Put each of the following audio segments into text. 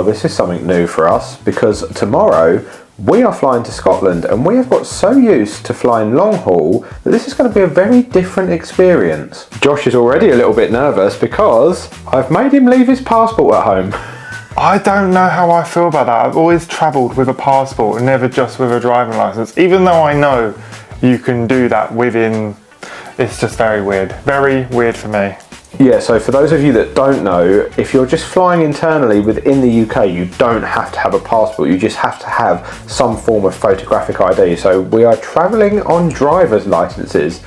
Well, this is something new for us because tomorrow we are flying to Scotland and we have got so used to flying long haul that this is going to be a very different experience. Josh is already a little bit nervous because I've made him leave his passport at home. I don't know how I feel about that. I've always travelled with a passport and never just with a driving licence, even though I know you can do that within. It's just very weird. Very weird for me. Yeah, so for those of you that don't know, if you're just flying internally within the UK, you don't have to have a passport, you just have to have some form of photographic ID. So we are travelling on driver's licences,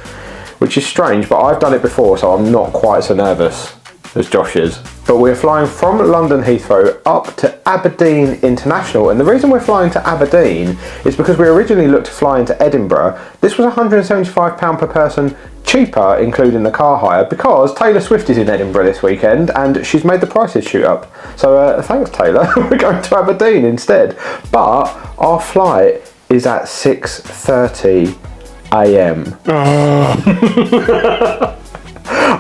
which is strange, but I've done it before, so I'm not quite so nervous as Josh is. But we're flying from London Heathrow up to Aberdeen International, and the reason we're flying to Aberdeen is because we originally looked to fly into Edinburgh. This was £175 per person cheaper, including the car hire, because Taylor Swift is in Edinburgh this weekend and she's made the prices shoot up. So thanks Taylor, we're going to Aberdeen instead. But our flight is at 6:30 a.m.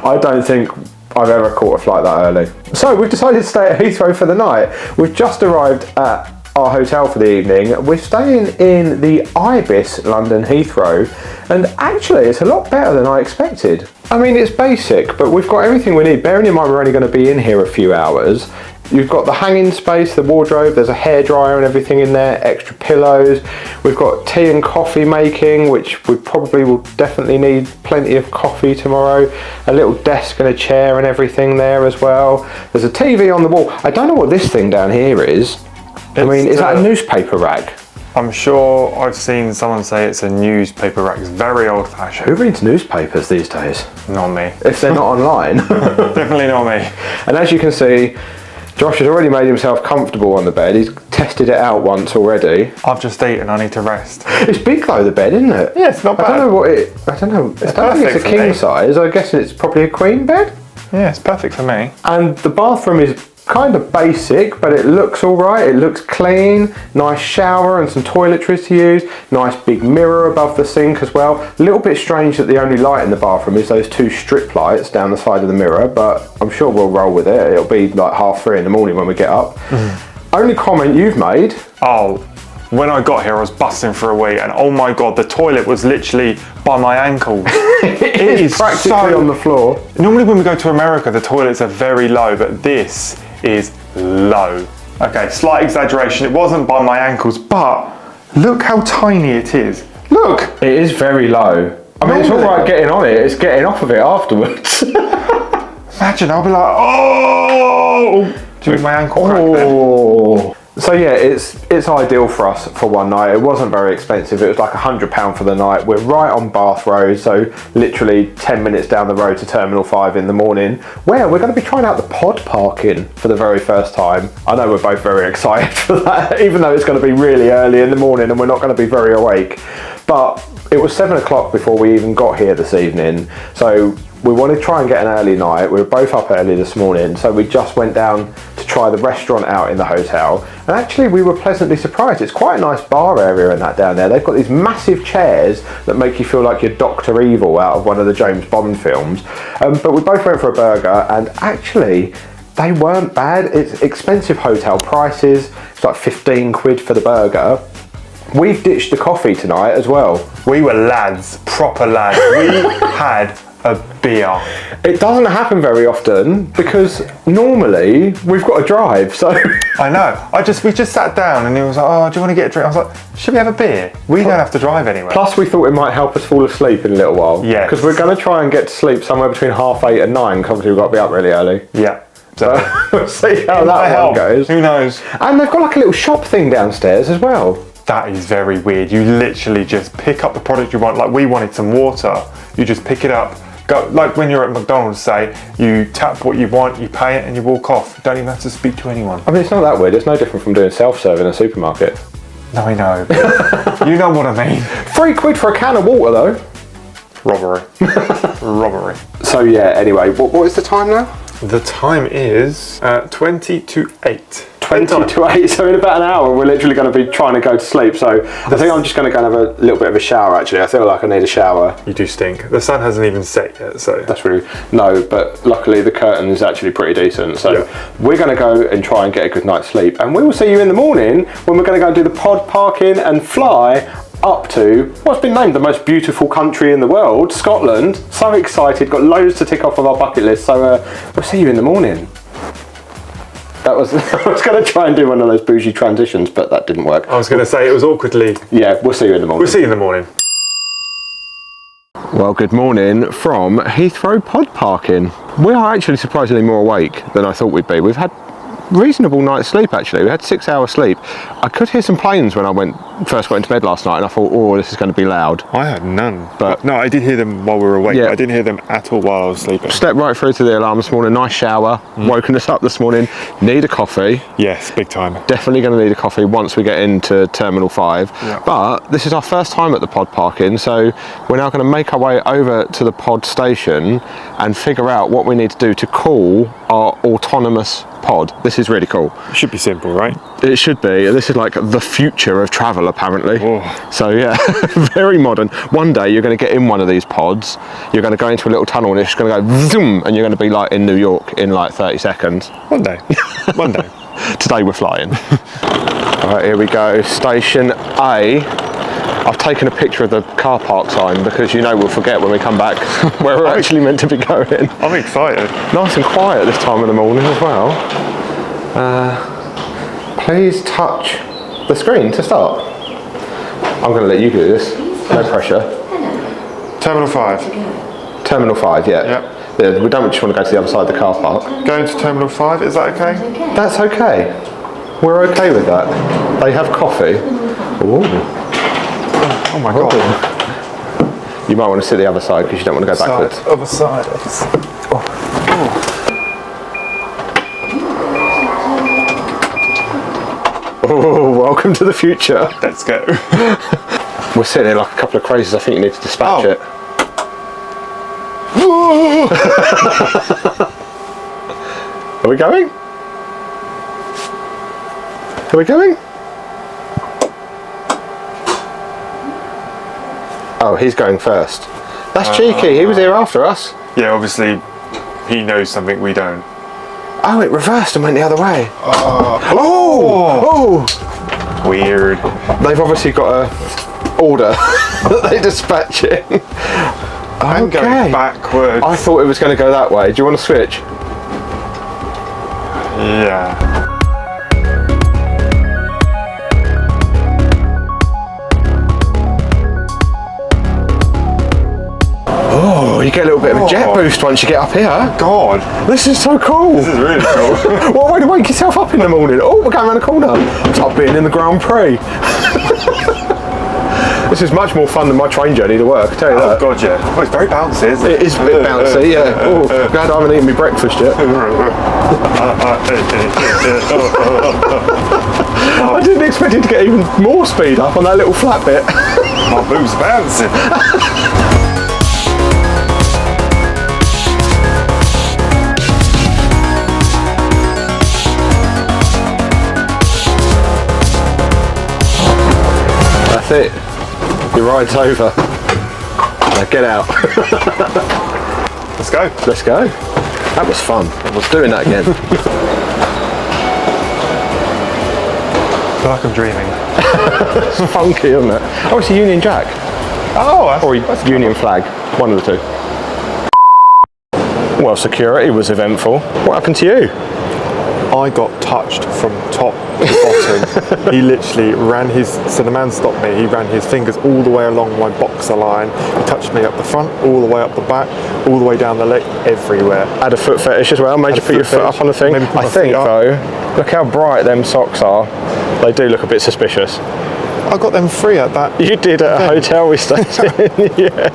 I don't think I've ever caught a flight that early. So we've decided to stay at Heathrow for the night. We've just arrived at our hotel for the evening. We're staying in the Ibis London Heathrow, and actually it's a lot better than I expected. I mean, it's basic, but we've got everything we need. Bearing in mind we're only going to be in here a few hours. You've got the hanging space, the wardrobe, there's a hairdryer and everything in there, extra pillows. We've got tea and coffee making, which we probably will definitely need plenty of coffee tomorrow. A little desk and a chair and everything there as well. There's a TV on the wall. I don't know what this thing down here is. I mean, is that a newspaper rack? I'm sure I've seen someone say it's a newspaper rack. It's very old fashioned. Who reads newspapers these days? Not me. If they're not online. Definitely not me. And as you can see, Josh has already made himself comfortable on the bed. He's tested it out once already. I've just eaten, I need to rest. It's big though, the bed, isn't it? Yeah, it's not bad. I don't know. I don't think it's a king size. I guess it's probably a queen bed. Yeah, it's perfect for me. And the bathroom is kind of basic, but it looks all right. It looks clean. Nice shower and some toiletries to use. Nice big mirror above the sink as well. A little bit strange that the only light in the bathroom is those two strip lights down the side of the mirror, but I'm sure we'll roll with it. It'll be like 3:30 in the morning when we get up. Only comment you've made. Oh, when I got here I was busting for a wee, and oh my god, the toilet was literally by my ankles. It is practically on the floor. Normally when we go to America the toilets are very low, but this is low. Okay, slight exaggeration, it wasn't by my ankles, but look how tiny it is. Look! It is very low. I mean, it's all right getting on it, it's getting off of it afterwards. Imagine, I'll be like, oh! Doing my ankle crack then. So yeah, it's ideal for us for one night. It wasn't very expensive. It was like £100 for the night. We're right on Bath Road, so literally 10 minutes down the road to Terminal 5 in the morning, where we're going to be trying out the pod parking for the very first time. I know we're both very excited for that, even though it's going to be really early in the morning and we're not going to be very awake. But it was 7 o'clock before we even got here this evening, so we wanted to try and get an early night. We were both up early this morning, so we just went down to try the restaurant out in the hotel, and actually we were pleasantly surprised. It's quite a nice bar area in that down there. They've got these massive chairs that make you feel like you're Dr. Evil out of one of the James Bond films. But we both went for a burger, and actually they weren't bad. It's expensive hotel prices. It's like 15 quid for the burger. We've ditched the coffee tonight as well. We were lads, proper lads. We had a beer. It doesn't happen very often because normally we've got to drive, so. I know. We just sat down and he was like, oh, do you want to get a drink? I was like, should we have a beer? We don't have to drive anywhere. Plus we thought it might help us fall asleep in a little while. Yeah. Because we're going to try and get to sleep somewhere between 8:30 and 9, because obviously we've got to be up really early. Yeah. So we'll see how that one goes. Who knows? And they've got like a little shop thing downstairs as well. That is very weird. You literally just pick up the product you want. Like we wanted some water. You just pick it up. Go, like when you're at McDonald's, say, you tap what you want, you pay it, and you walk off. You don't even have to speak to anyone. I mean, it's not that weird. It's no different from doing self-serve in a supermarket. No, I know. But you know what I mean. £3 for a can of water, though. Robbery. Robbery. So yeah, anyway, what is the time now? The time is 20 to 8. 20 to 8, so in about an hour we're literally going to be trying to go to sleep. So I think I'm just going to go and have a little bit of a shower actually. I feel like I need a shower. You do stink. The sun hasn't even set yet, so. That's really, no, but luckily the curtain is actually pretty decent. So we're going to go and try and get a good night's sleep. And we will see you in the morning when we're going to go and do the pod parking and fly up to what's been named the most beautiful country in the world, Scotland. So excited, got loads to tick off of our bucket list. So we'll see you in the morning. That was, I was going to try and do one of those bougie transitions, but that didn't work. I was going to say it was awkwardly. Yeah, we'll see you in the morning. We'll see you in the morning. Well, good morning from Heathrow Pod Parking. We are actually surprisingly more awake than I thought we'd be. We've had reasonable night's sleep actually. We had 6 hours sleep. I could hear some planes when I first got into bed last night, and I thought, oh, this is going to be loud. I had none. But no, I did hear them while we were awake. Yeah. But I didn't hear them at all while I was sleeping. Stepped right through to the alarm this morning. Nice shower. Woken us up this morning. Need a coffee. Yes, big time. Definitely going to need a coffee once we get into Terminal 5. Yeah. But this is our first time at the pod parking, so we're now going to make our way over to the pod station and figure out what we need to do to call our autonomous pod. This is really cool. It should be simple, right? It should be. This is like the future of travel, apparently. Oh. So yeah, very modern. One day you're going to get in one of these pods, you're going to go into a little tunnel and it's going to go zoom, and you're going to be like in New York in like 30 seconds. One day. One day. Today we're flying. All right, here we go. Station A. I've taken a picture of the car park sign because you know we'll forget when we come back where we're actually meant to be going. I'm excited. Nice and quiet this time of the morning as well. Please touch the screen to start. I'm going to let you do this. No pressure. Terminal 5. Terminal 5, yeah. Yep. Yeah, we don't just want to go to the other side of the car park. Going to Terminal 5, is that okay? That's okay. We're okay with that. They have coffee. Ooh. Oh my god. You might want to sit the other side because you don't want to go backwards. Other side. Oh, welcome to the future. Let's go. We're sitting here like a couple of crazies. I think you need to dispatch it. Are we going? Are we going? Oh, he's going first. That's cheeky. He was here after us. Yeah, obviously he knows something we don't. Oh, it reversed and went the other way. Oh! Weird. They've obviously got a order that they dispatch it. I'm going backwards. I thought it was going to go that way. Do you want to switch? Yeah. Oh, you get a little bit of a jet boost once you get up here. God. This is so cool. This is really cool. What a way to wake yourself up in the morning. Oh, we're going around the corner. It's like being in the Grand Prix. This is much more fun than my train journey to work, I tell you that. Oh god, yeah. Oh, it's very bouncy, isn't it? It is a bit bouncy, yeah. Oh, glad I haven't eaten my breakfast yet. I didn't expect it to get even more speed up on that little flat bit. My boob's bouncing. That's it. Your ride's over. Now get out. Let's go. Let's go. That was fun. I was doing that again. I feel like I'm dreaming. It's funky, isn't it? Oh, it's a Union Jack. Oh, that's, Or a Union flag. One of the two. Well, security was eventful. What happened to you? I got touched from top to bottom. He literally ran his, so the man stopped me, he ran his fingers all the way along my boxer line. He touched me up the front, all the way up the back, all the way down the leg, everywhere. Had a foot fetish as well, made you put your foot up on the thing. I think though, look how bright them socks are. They do look a bit suspicious. I got them free at that. You did at a hotel we stayed in, yeah.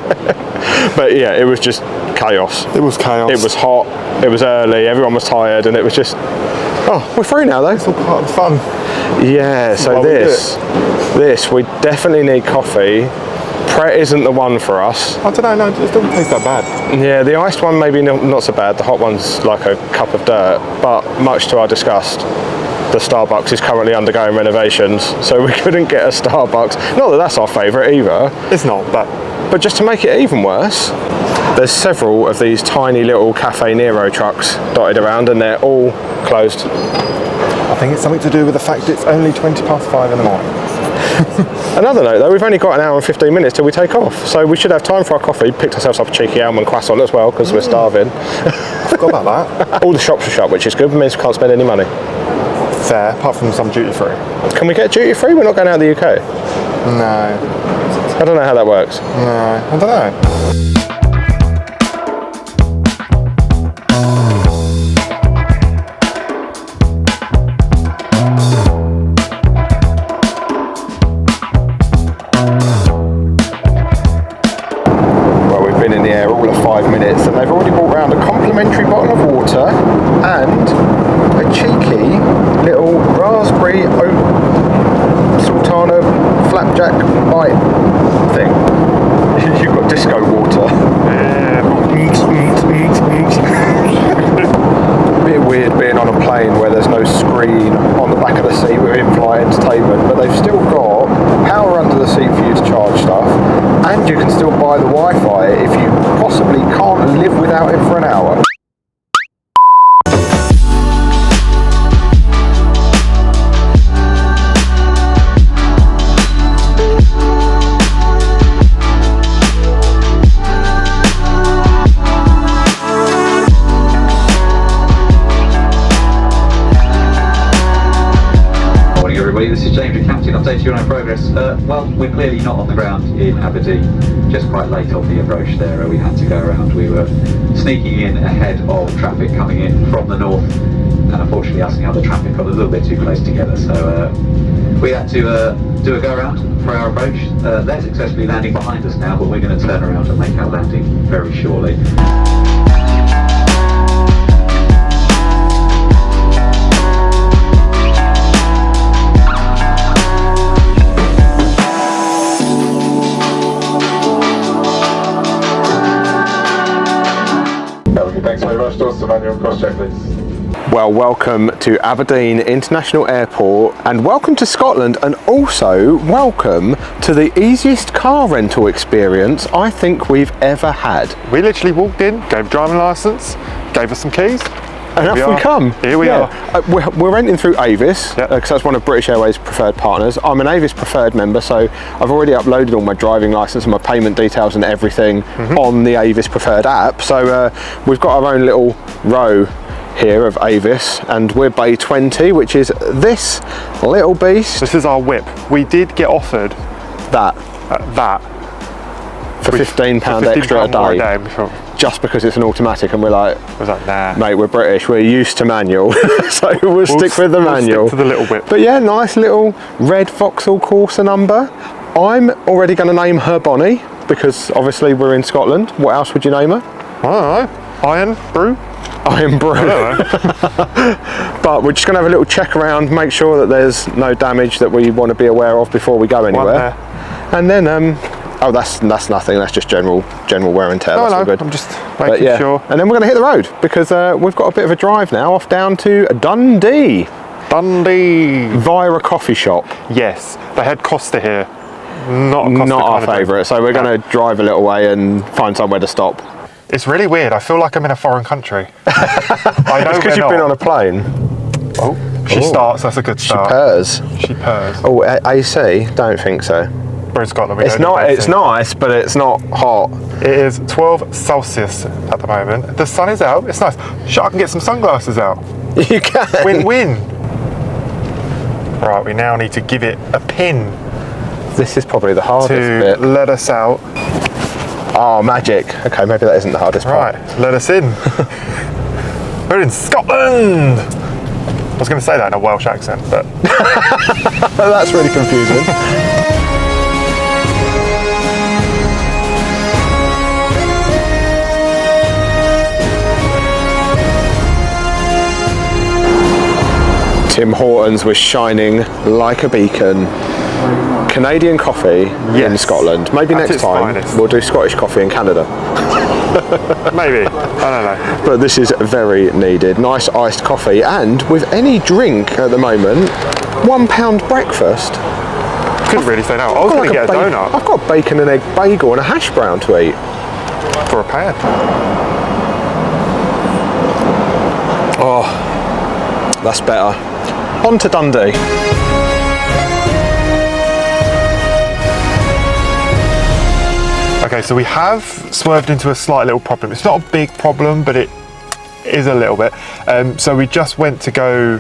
But yeah, it was just chaos. It was chaos. It was hot, it was early, everyone was tired, and it was just, oh, we're through now though. It's all part of the fun. Yeah, so this, we definitely need coffee. Pret isn't the one for us. I don't know, no, it doesn't taste that bad. Yeah, the iced one maybe not so bad. The hot one's like a cup of dirt, but much to our disgust. the Starbucks is currently undergoing renovations, so we couldn't get a Starbucks. Not that that's our favourite either. It's not, But just to make it even worse, there's several of these tiny little Cafe Nero trucks dotted around, and they're all closed. I think it's something to do with the fact it's only 5:20 in the morning. Another note though, we've only got an hour and 15 minutes till we take off, so we should have time for our coffee. Picked ourselves up a cheeky almond croissant as well, because we're starving. Forgot about that. All the shops are shut, which is good, means we can't spend any money. Fair, apart from some duty free. Can we get duty free? We're not going out of the UK. No. I don't know how that works. No, I don't know. And they've already brought round a complimentary bottle of water and a cheeky little raspberry oat sultana flapjack bite thing. You've got disco water. A bit weird being on a plane where there's no screen on the back of the seat with in-flight entertainment, but they've still got power under the seat for you to charge stuff, and you can still buy the Wi-Fi if you possibly can't live without it for an hour. This is James, the captain. Update you on our progress. Well, we're clearly not on the ground in Aberdeen. Just quite late on the approach there. We had to go around. We were sneaking in ahead of traffic coming in from the north, and unfortunately us and the other traffic got a little bit too close together. So we had to do a go around for our approach. They're successfully landing behind us now, but we're going to turn around and make our landing very shortly. Thanks very much. Doors to manual cross-check, please. Well, welcome to Aberdeen International Airport, and welcome to Scotland, and also welcome to the easiest car rental experience I think we've ever had. We literally walked in, gave a driving licence, gave us some keys. And off we come. Here we are. We're renting through Avis, because that's one of British Airways' preferred partners. I'm an Avis preferred member, so I've already uploaded all my driving licence and my payment details and everything on the Avis preferred app. So we've got our own little row here of Avis, and we're Bay 20, which is this little beast. This is our whip. We did get offered that for £15 extra a day. Just because it's an automatic, and we're like, nah. Mate, we're British, we're used to manual, so we'll stick with the manual. Stick to the little whip. But yeah, nice little red Vauxhall Corsa number. I'm already going to name her Bonnie, because obviously we're in Scotland. What else would you name her? I don't know. Iron Brew? Iron Brew. But we're just going to have a little check around, make sure that there's no damage that we want to be aware of before we go anywhere. And then, oh, that's nothing. That's just general wear and tear. No, that's all good. I'm just making sure. And then we're going to hit the road, because we've got a bit of a drive now, off down to Dundee. Via a coffee shop. Yes, they had Costa here. Not our favourite. So we're going to drive a little way and find somewhere to stop. It's really weird. I feel like I'm in a foreign country. I know because you've been on a plane. Oh, she starts. That's a good start. She purrs. Oh, Oh, AC? Don't think so. We're in Scotland. It's nice, but it's not hot. It is 12 Celsius at the moment. The sun is out. It's nice. I can get some sunglasses out. You can. Win-win. Right, we now need to give it a pin. This is probably the hardest bit. To let us out. Oh, magic. Okay, maybe that isn't the hardest part. Right, let us in. We're in Scotland. I was going to say that in a Welsh accent, but... That's really confusing. Tim Hortons was shining like a beacon. Canadian coffee in Scotland. Maybe next time we'll do Scottish coffee in Canada. Maybe. don't know. But this is very needed. Nice iced coffee, and with any drink at the moment, £1 breakfast. Couldn't really say no. I was going to get a donut. I've got a bacon and egg bagel and a hash brown to eat. For a pound. Oh, that's better. On to Dundee. Okay, so we have swerved into a slight little problem. It's not a big problem, but it is a little bit. So we just went to go,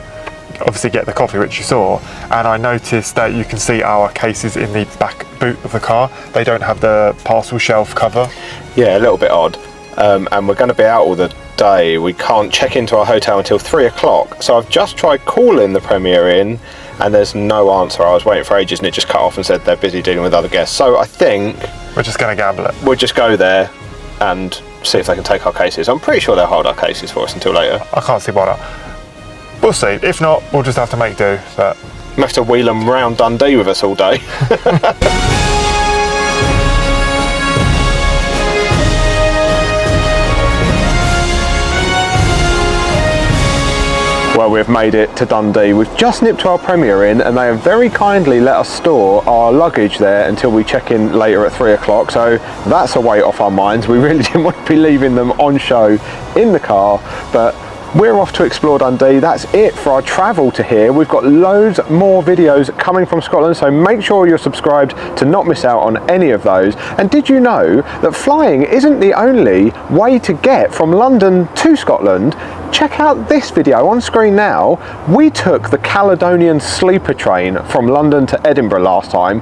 obviously, get the coffee, which you saw, and I noticed that you can see our cases in the back boot of the car. They don't have the parcel shelf cover. Yeah, a little bit odd. And we're going to be out all the day. We can't check into our hotel until 3 o'clock. So I've just tried calling the Premier Inn, and there's no answer. I was waiting for ages and it just cut off and said they're busy dealing with other guests. So I think we're just going to gamble it. We'll just go there and see if they can take our cases. I'm pretty sure they'll hold our cases for us until later. I can't see why not. We'll see. If not, we'll just have to make do. But we have to wheel them round Dundee with us all day. Well, we've made it to Dundee. We've just nipped to our Premier Inn, and they have very kindly let us store our luggage there until we check in later at 3 o'clock. So that's a weight off our minds. We really didn't want to be leaving them on show in the car, but we're off to explore Dundee. That's it for our travel to here. We've got loads more videos coming from Scotland, so make sure you're subscribed to not miss out on any of those. And did you know that flying isn't the only way to get from London to Scotland? Check out this video on screen now. We took the Caledonian sleeper train from London to Edinburgh last time.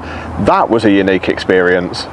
That was a unique experience.